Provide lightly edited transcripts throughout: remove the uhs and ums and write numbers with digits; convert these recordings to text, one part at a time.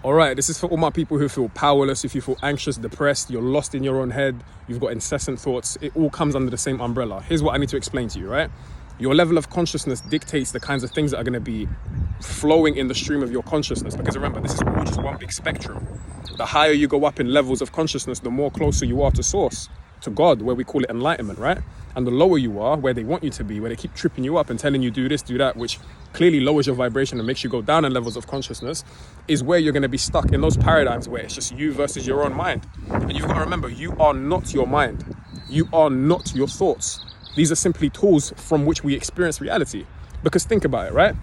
All right, this is for all my people who feel powerless. If you feel anxious, depressed, you're lost in your own head, you've got incessant thoughts, it all comes under the same umbrella. Here's what I need to explain to you, right? Your level of consciousness dictates the kinds of things that are going to be flowing in the stream of your consciousness. Because remember, this is all just one big spectrum. The higher you go up in levels of consciousness, the more closer you are to source, to God, where we call it enlightenment, right? And the lower you are, where they want you to be, where they keep tripping you up and telling you do this, do that, which clearly lowers your vibration and makes you go down in levels of consciousness, is where you're going to be stuck in those paradigms where it's just you versus your own mind. And you've got to remember, you are not your mind. You are not your thoughts. These are simply tools from which we experience reality. Because think about it, right?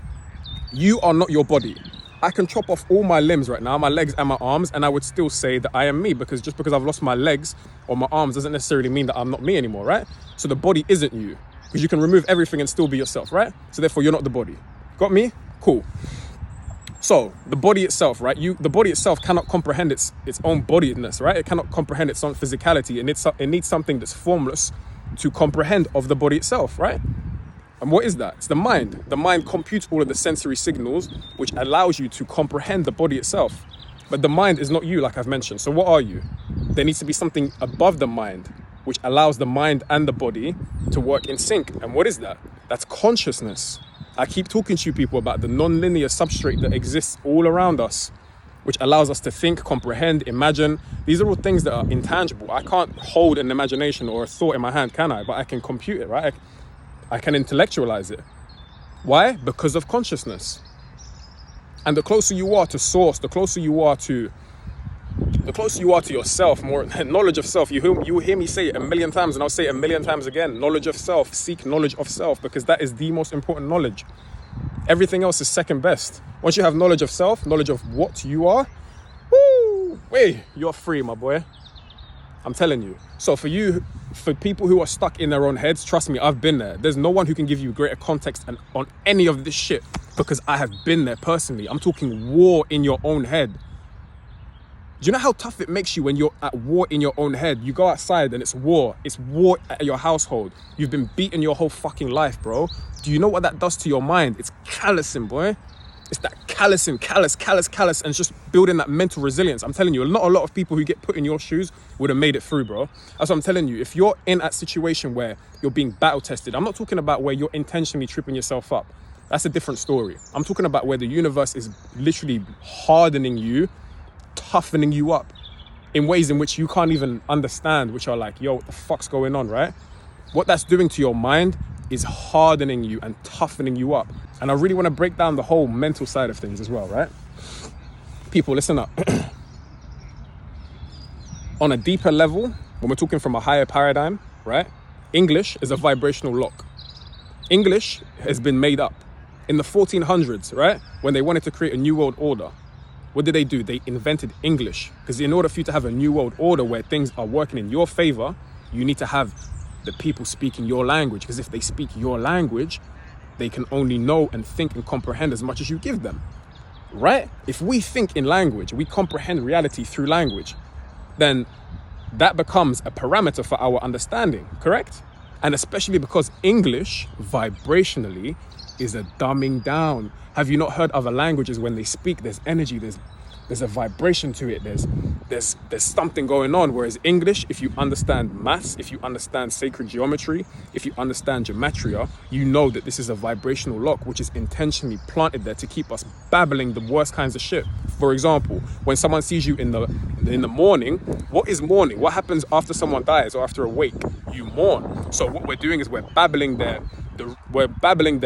You are not your body. I can chop off all my limbs right now, my legs and my arms, and I would still say that I am me, because just because I've lost my legs or my arms doesn't necessarily mean that I'm not me anymore, right? So the body isn't you, because you can remove everything and still be yourself, right? So therefore you're not the body. Got me? Cool. So the body itself, right? The body itself cannot comprehend its own bodiness, right? It cannot comprehend its own physicality, and it needs something that's formless to comprehend of the body itself, right? And what is that? It's the mind. The mind computes all of the sensory signals, which allows you to comprehend the body itself. But the mind is not you, like I've mentioned. So what are you? There needs to be something above the mind, which allows the mind and the body to work in sync. And what is that? That's consciousness. I keep talking to you people about the non-linear substrate that exists all around us, which allows us to think, comprehend, imagine. These are all things that are intangible. I can't hold an imagination or a thought in my hand, can I? But I can compute it, right? I can intellectualize it. Why? Because of consciousness. And the closer you are to source, the closer you are to yourself, more knowledge of self. You hear me say it a million times, and I'll say it a million times again. Knowledge of self. Seek knowledge of self, because that is the most important knowledge. Everything else is second best. Once you have knowledge of self, knowledge of what you are, you're free, my boy. I'm telling you. So for people who are stuck in their own heads, trust me, I've been there. There's no one who can give you greater context on any of this shit, because I have been there personally. I'm talking war in your own head. Do you know how tough it makes you when you're at war in your own head? You go outside and it's war. It's war at your household. You've been beaten your whole fucking life, bro. Do you know what that does to your mind? It's callousing, boy. It's that callous, and just building that mental resilience. I'm telling you, not a lot of people who get put in your shoes would have made it through, bro. That's what I'm telling you. If you're in a situation where you're being battle tested, I'm not talking about where you're intentionally tripping yourself up. That's a different story. I'm talking about where the universe is literally hardening you, toughening you up in ways in which you can't even understand, which are like, yo, what the fuck's going on, right? What that's doing to your mind is hardening you and toughening you up. And I really want to break down the whole mental side of things as well, right? People, listen up. On a deeper level, when we're talking from a higher paradigm, right? English is a vibrational lock. English has been made up. In the 1400s, right? When they wanted to create a new world order, what did they do? They invented English. Because in order for you to have a new world order where things are working in your favor, you need to have the people speaking your language. Because if they speak your language, they can only know and think and comprehend as much as you give them, right? If we think in language, we comprehend reality through language, then that becomes a parameter for our understanding, correct? And especially because English, vibrationally, is a dumbing down. Have you not heard other languages when they speak, there's energy, there's a vibration to it, there's something going on. Whereas English, if you understand maths, if you understand sacred geometry, if you understand gematria, you know that this is a vibrational lock which is intentionally planted there to keep us babbling the worst kinds of shit. For example, when someone sees you in the morning, what is mourning? What happens after someone dies or after a wake? You mourn. So what we're doing is we're babbling their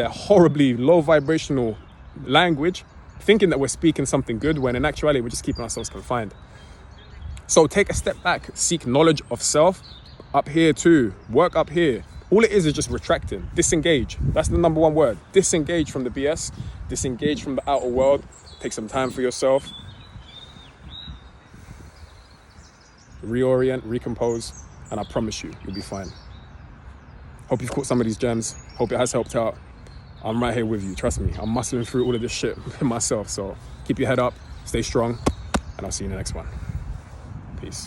horribly low vibrational language, thinking that we're speaking something good, when in actuality we're just keeping ourselves confined. So take a step back, seek knowledge of self up here too, work up here. All it is just retracting, disengage. That's the number one word. Disengage from the BS, disengage from the outer world, take some time for yourself, reorient, recompose, and I promise you, you'll be fine. Hope you've caught some of these gems. Hope it has helped out. I'm right here with you, trust me. I'm muscling through all of this shit myself. So keep your head up, stay strong, and I'll see you in the next one. Peace.